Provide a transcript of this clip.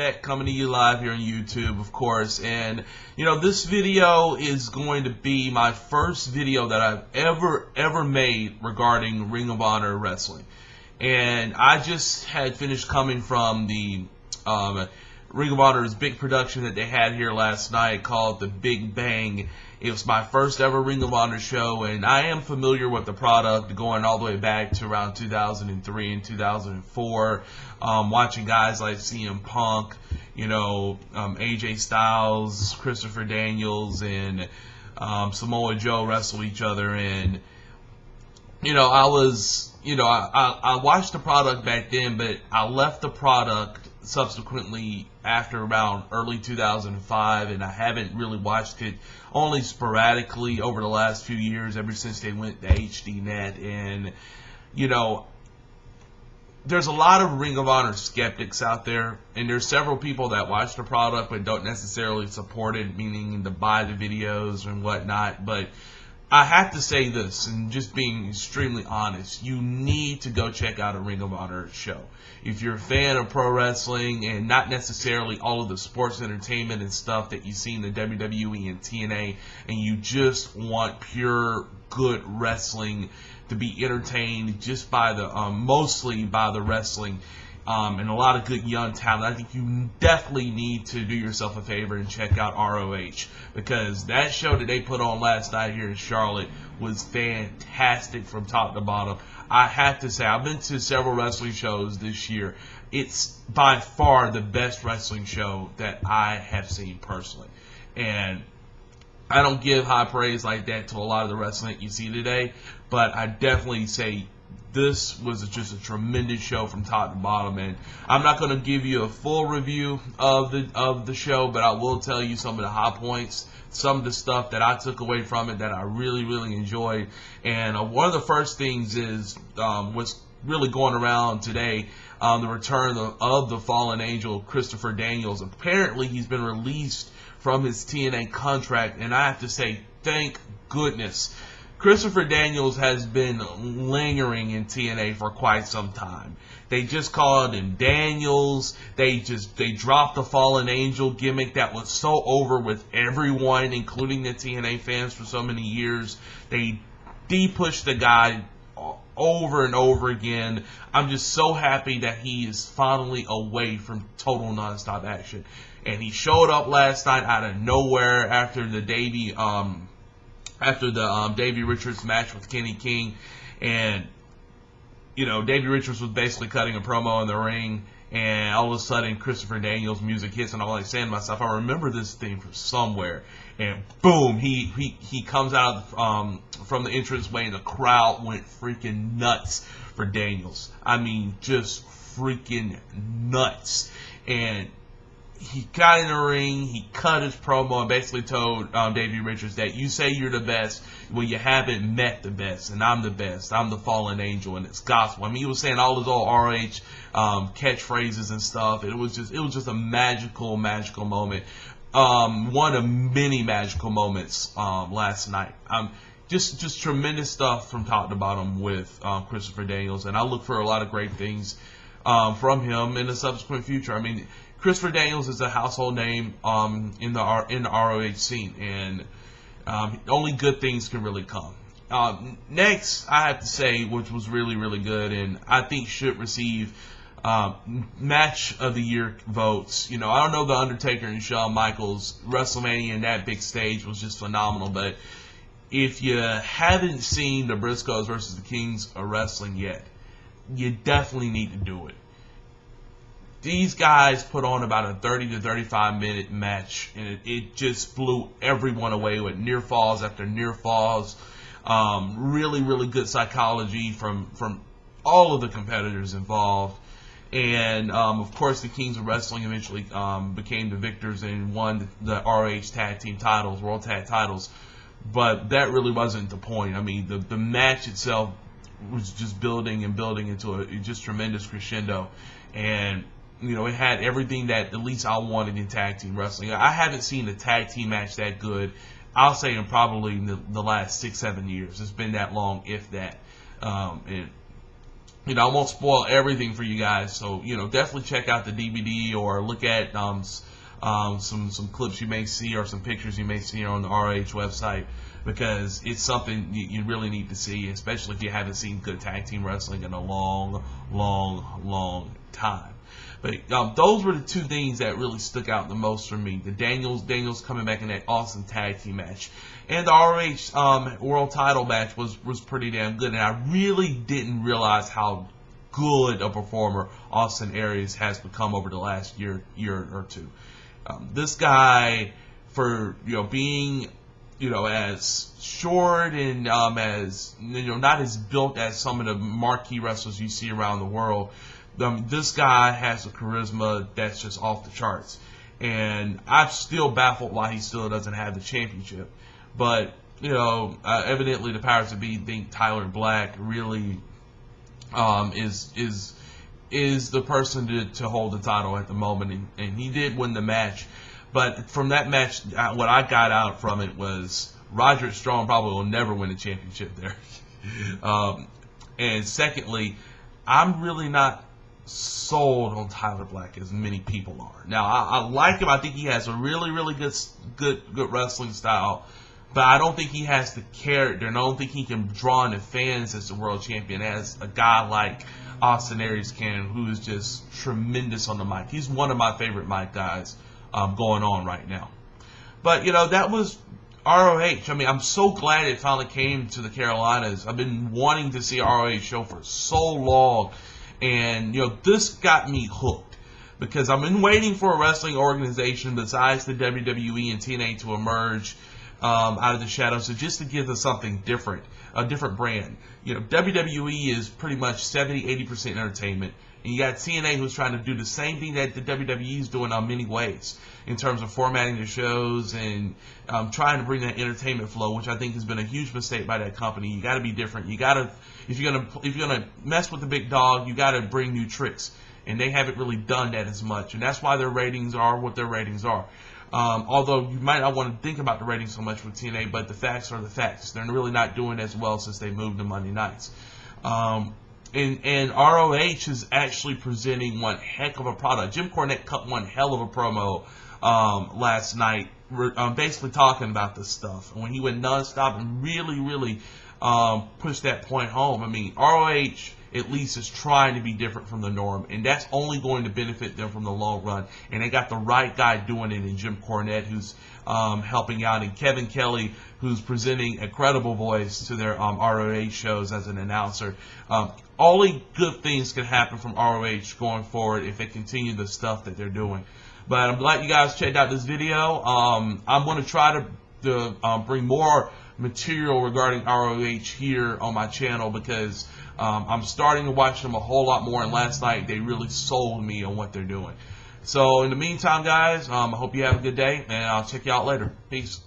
Tech coming to you live here on YouTube, of course. And, this video is going to be my first video that I've ever made regarding Ring of Honor wrestling. And I just had finished coming from the Ring of Honor's big production that they had here last night called The Big Bang. It was my first ever Ring of Honor show, and I am familiar with the product going all the way back to around 2003 and 2004. Watching guys like CM Punk, AJ Styles, Christopher Daniels, and Samoa Joe wrestle each other. And, I watched the product back then, but I left the product subsequently after around early 2005, and I haven't really watched it only sporadically over the last few years, ever since they went to HDNet. And there's a lot of Ring of Honor skeptics out there, and there's several people that watch the product but don't necessarily support it, meaning to buy the videos and whatnot. But I have to say this, and just being extremely honest, you need to go check out a Ring of Honor show. If you're a fan of pro wrestling and not necessarily all of the sports entertainment and stuff that you see in the WWE and TNA, and you just want pure good wrestling to be entertained just by the mostly by the wrestling, and a lot of good young talent, I think you definitely need to do yourself a favor and check out ROH, because that show that they put on last night here in Charlotte was fantastic from top to bottom. I have to say, I've been to several wrestling shows this year. It's by far the best wrestling show that I have seen personally. And I don't give high praise like that to a lot of the wrestling that you see today, but I definitely say this was just a tremendous show from top to bottom. And I'm not going to give you a full review of the show, but I will tell you some of the high points, some of the stuff that I took away from it that I really enjoyed. And one of the first things is what's really going around today, the return of the fallen angel, Christopher Daniels. Apparently he's been released from his TNA contract, and I have to say, thank goodness. Christopher Daniels has been lingering in TNA for quite some time. They just called him Daniels. They dropped the Fallen Angel gimmick that was so over with everyone, including the TNA fans, for so many years. They de-pushed the guy over and over again. I'm just so happy that he is finally away from total nonstop action. And he showed up last night out of nowhere after the Davey Richards match with Kenny King. And Davey Richards was basically cutting a promo in the ring, and all of a sudden Christopher Daniels' music hits, and I'm like saying to myself, I remember this thing from somewhere. And boom, he comes out from the entranceway, and the crowd went freaking nuts for Daniels. I mean, just freaking nuts. And he got in the ring, he cut his promo, and basically told Davey Richards that you say you're the best, well, you haven't met the best, and I'm the best. I'm the fallen angel, and it's gospel. I mean, he was saying all his old ROH catchphrases and stuff. It was just a magical moment. One of many magical moments last night. Just tremendous stuff from top to bottom with Christopher Daniels, and I look for a lot of great things from him in the subsequent future. I mean, Christopher Daniels is a household name in the ROH scene, and only good things can really come. Next, I have to say, which was really good, and I think should receive match of the year votes. I don't know, the Undertaker and Shawn Michaels WrestleMania and that big stage was just phenomenal, but if you haven't seen the Briscoes versus the Kings of Wrestling yet, you definitely need to do it. These guys put on about a 30 to 35 minute match, and it just blew everyone away with near falls after near falls. Really good psychology from all of the competitors involved. And of course, the Kings of Wrestling eventually became the victors and won the ROH tag team titles, world tag titles. But that really wasn't the point. I mean, the match itself was just building into a just tremendous crescendo. And it had everything that at least I wanted in tag team wrestling. I haven't seen a tag team match that good, I'll say, in probably the last 6-7 years. It's been that long, if that. And I won't spoil everything for you guys, so definitely check out the DVD or look at some clips you may see or some pictures you may see on the ROH website, because it's something you really need to see, especially if you haven't seen good tag team wrestling in a long time. But those were the two things that really stuck out the most for me. The Daniels coming back in that awesome tag team match. And the ROH world title match was pretty damn good. And I really didn't realize how good a performer Austin Aries has become over the last year or two. This guy, for being as short and as not as built as some of the marquee wrestlers you see around the world, this guy has a charisma that's just off the charts, and I'm still baffled why he still doesn't have the championship. But evidently the powers that be think Tyler Black really is the person to hold the title at the moment, and he did win the match. But from that match, what I got out from it was Roderick Strong probably will never win a championship there. And secondly, I'm really not sold on Tyler Black as many people are. Now, I like him. I think he has a really good wrestling style, but I don't think he has the character, and I don't think he can draw in the fans as the world champion as a guy like Austin Aries can, who is just tremendous on the mic. He's one of my favorite mic guys going on right now. But that was ROH. I mean, I'm so glad it finally came to the Carolinas. I've been wanting to see a ROH show for so long. And, this got me hooked, because I've been waiting for a wrestling organization besides the WWE and TNA to emerge out of the shadows, so just to give us something different, a different brand. WWE is pretty much 70-80% entertainment, and you got TNA who's trying to do the same thing that the WWE is doing on many ways in terms of formatting the shows and trying to bring that entertainment flow, which I think has been a huge mistake by that company. You got to be different. You got to, if you're gonna mess with the big dog, you got to bring new tricks, and they haven't really done that as much, and that's why their ratings are what their ratings are. Although you might not want to think about the ratings so much with TNA, but the facts are the facts. They're really not doing as well since they moved to Monday nights. And ROH is actually presenting one heck of a product. Jim Cornette cut one hell of a promo last night, basically talking about this stuff. And when he went nonstop and really pushed that point home. I mean, ROH at least is trying to be different from the norm, and that's only going to benefit them from the long run. And they got the right guy doing it in Jim Cornette, who's helping out, and Kevin Kelly, who's presenting a credible voice to their ROH shows as an announcer. Only good things can happen from ROH going forward if they continue the stuff that they're doing. But I'm glad you guys checked out this video. I'm going to try to bring more material regarding ROH here on my channel, because I'm starting to watch them a whole lot more, and last night they really sold me on what they're doing. So in the meantime, guys, I hope you have a good day, and I'll check you out later. Peace.